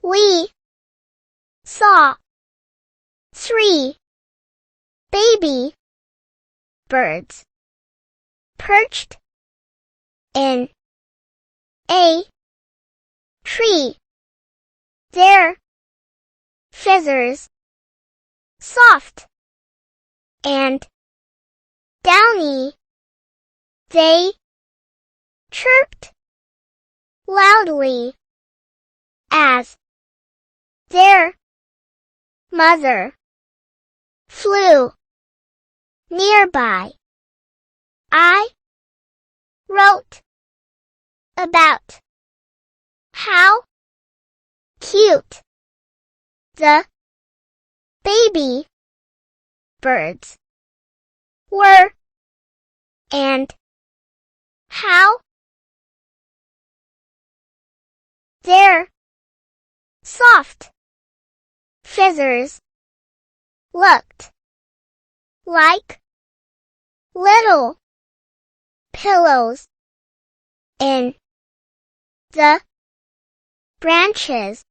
We saw 3 baby birds perched in a tree. Their feathers soft and downy. They chirped loudly as their mother flew nearby. I wrote about how cute the baby birds were and how their soft feathers looked like little pillows in the branches.